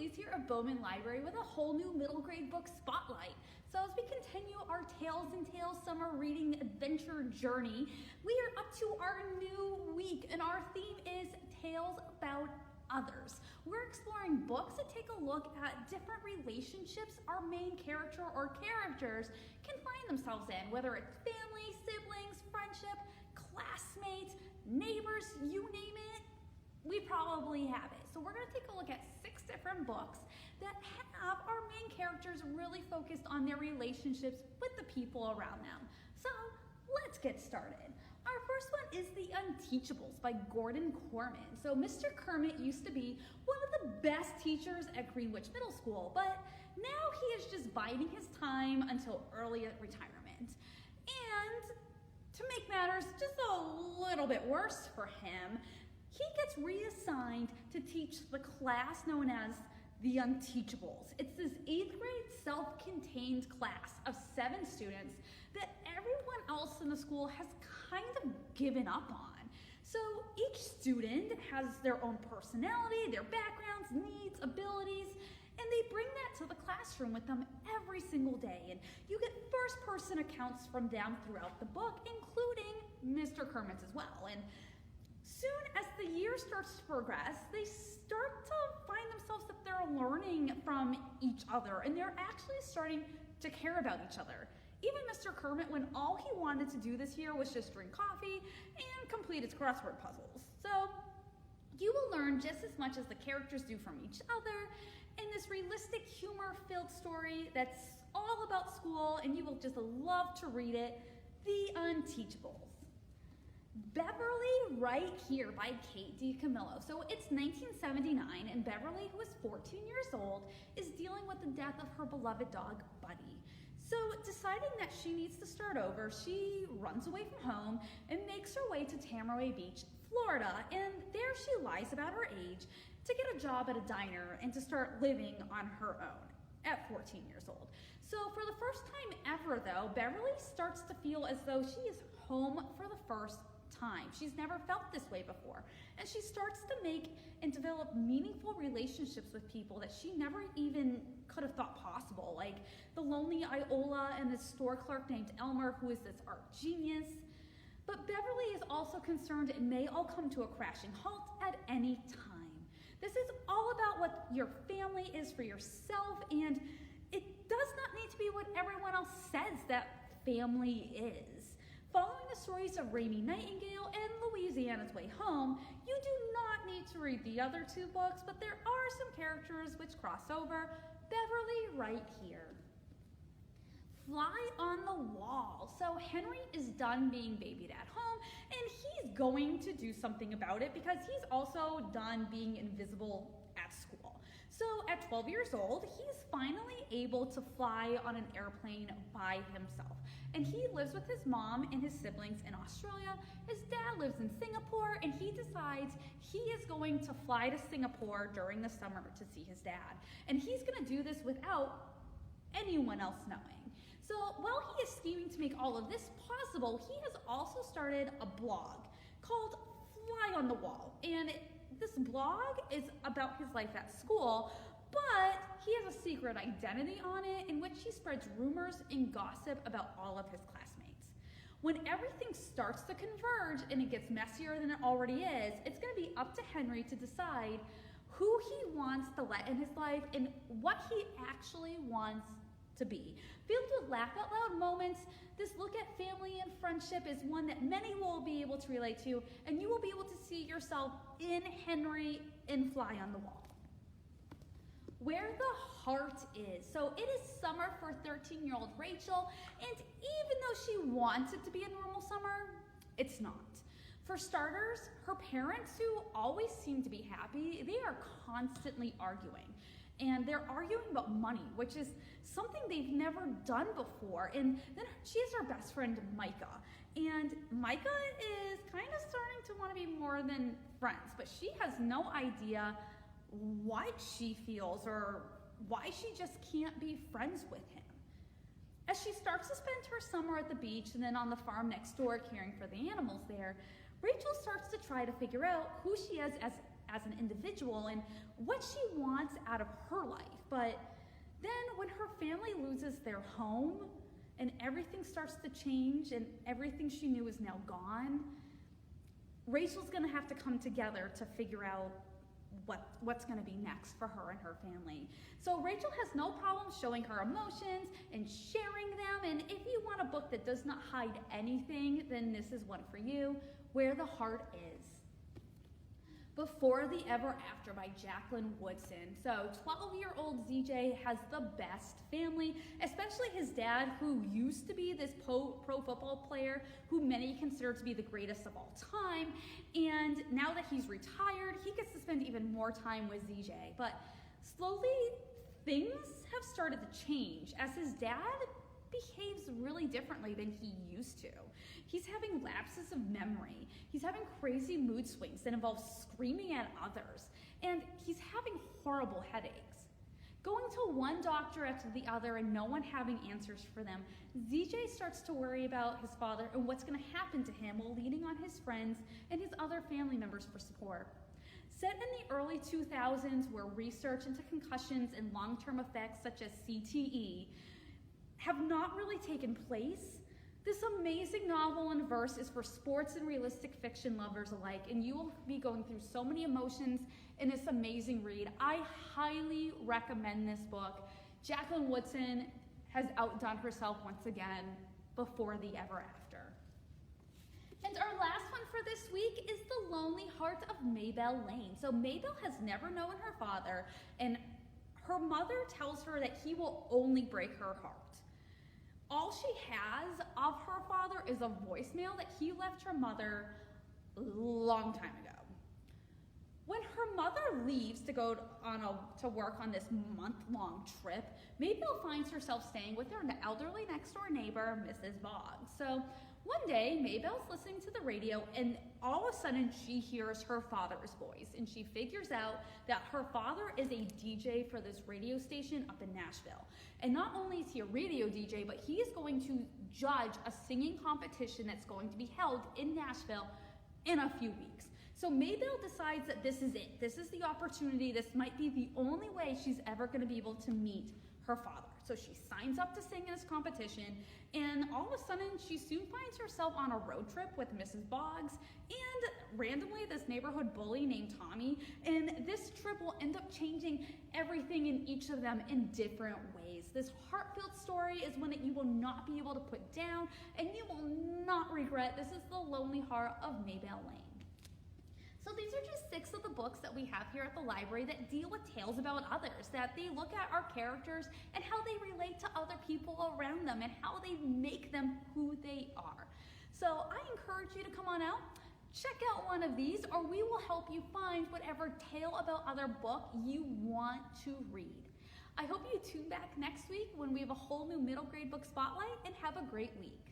Louise here at Bowman Library with a whole new middle grade book spotlight. So as we continue our Tales and Tales summer reading adventure journey, we are up to our new week and our theme is Tales About Others. We're exploring books that take a look at different relationships our main character or characters can find themselves in, whether it's family, siblings, friendship, classmates, neighbors, you name it. We probably have it. So we're going to take a look at 6 different books that have our main characters really focused on their relationships with the people around them. So let's get started. Our first one is The Unteachables by Gordon Corman. So Mr. Kermit used to be one of the best teachers at Greenwich Middle School, but now he is just biding his time until early retirement. And to make matters just a little bit worse for him, he gets reassigned to teach the class known as The Unteachables. It's this 8th grade self-contained class of 7 students that everyone else in the school has kind of given up on. So each student has their own personality, their backgrounds, needs, abilities, and they bring that to the classroom with them every single day. And you get first-person accounts from them throughout the book, including Mr. Kermit's as well. And soon as the year starts to progress, they start to find themselves that they're learning from each other and they're actually starting to care about each other. Even Mr. Kermit, when all he wanted to do this year was just drink coffee and complete his crossword puzzles. So you will learn just as much as the characters do from each other in this realistic, humor-filled story that's all about school, and you will just love to read it, The Unteachables. Beverly Right Here by Kate DiCamillo. So it's 1979 and Beverly, who is 14 years old, is dealing with the death of her beloved dog, Buddy. So deciding that she needs to start over, she runs away from home and makes her way to Tamaraw Beach, Florida, and there she lies about her age to get a job at a diner and to start living on her own at 14 years old. So for the first time ever though, Beverly starts to feel as though she is home for the first time. She's never felt this way before. And she starts to make and develop meaningful relationships with people that she never even could have thought possible, like the lonely Iola and this store clerk named Elmer, who is this art genius. But Beverly is also concerned it may all come to a crashing halt at any time. This is all about what your family is for yourself, and it does not need to be what everyone else says that family is. Following the stories of Rainy Nightingale and Louisiana's Way Home, you do not need to read the other 2 books, but there are some characters which cross over. Beverly Right Here. Fly on the Wall. So Henry is done being babied at home, and he's going to do something about it because he's also done being invisible at school. So at 12 years old, he's finally able to fly on an airplane by himself. And he lives with his mom and his siblings in Australia. His dad lives in Singapore, and he decides he is going to fly to Singapore during the summer to see his dad. And he's going to do this without anyone else knowing. So while he is scheming to make all of this possible, he has also started a blog called Fly on the Wall. And this blog is about his life at school, but he has a secret identity on it in which he spreads rumors and gossip about all of his classmates. When everything starts to converge and it gets messier than it already is, it's going to be up to Henry to decide who he wants to let in his life and what he actually wants to be. Filled with laugh out loud moments, this look at family and friendship is one that many will be able to relate to, and you will be able to see yourself in Henry in Fly on the Wall. Where the Heart Is. So it is summer for 13-year-old Rachel, and even though she wants it to be a normal summer, it's not. For starters, her parents, who always seem to be happy, they are constantly arguing. And they're arguing about money, which is something they've never done before. And then she has her best friend, Micah. And Micah is kind of starting to want to be more than friends, but she has no idea what she feels or why she just can't be friends with him. As she starts to spend her summer at the beach and then on the farm next door caring for the animals there, Rachel starts to try to figure out who she is as as an individual and what she wants out of her life. But then when her family loses their home and everything starts to change and everything she knew is now gone, Rachel's going to have to come together to figure out what's going to be next for her and her family. So Rachel has no problem showing her emotions and sharing them. And if you want a book that does not hide anything, then this is one for you, Where the Heart Is. Before the Ever After by Jacqueline Woodson. So 12-year-old ZJ has the best family, especially his dad, who used to be this pro football player who many consider to be the greatest of all time. And now that he's retired, he gets to spend even more time with ZJ. But slowly, things have started to change as his dad behaves really differently than he used to. He's having lapses of memory. He's having crazy mood swings that involve screaming at others. And he's having horrible headaches. Going to one doctor after the other and no one having answers for them, ZJ starts to worry about his father and what's going to happen to him while leaning on his friends and his other family members for support. Set in the early 2000s, where research into concussions and long-term effects such as CTE have not really taken place, this amazing novel in verse is for sports and realistic fiction lovers alike, and you will be going through so many emotions in this amazing read. I highly recommend this book. Jacqueline Woodson has outdone herself once again. Before the Ever After. And our last one for this week is The Lonely Heart of Maybelline. So Maybelle has never known her father, and her mother tells her that he will only break her heart. All she has of her father is a voicemail that he left her mother a long time ago. When her mother leaves to go to work on this month-long trip, Maybelle finds herself staying with her elderly next-door neighbor, Mrs. Boggs. So one day, Maybelle's listening to the radio, and all of a sudden, she hears her father's voice, and she figures out that her father is a DJ for this radio station up in Nashville. And not only is he a radio DJ, but he is going to judge a singing competition that's going to be held in Nashville in a few weeks. So Maybelle decides that this is it. This is the opportunity. This might be the only way she's ever going to be able to meet her father. So she signs up to sing in this competition, and all of a sudden, she soon finds herself on a road trip with Mrs. Boggs and randomly this neighborhood bully named Tommy, and this trip will end up changing everything in each of them in different ways. This heartfelt story is one that you will not be able to put down, and you will not regret. This is The Lonely Heart of Maybelline. So these are just 6 of the books that we have here at the library that deal with tales about others, that they look at our characters and how they relate to other people around them and how they make them who they are. So I encourage you to come on out, check out one of these, or we will help you find whatever tale about other book you want to read. I hope you tune back next week when we have a whole new middle grade book spotlight, and have a great week.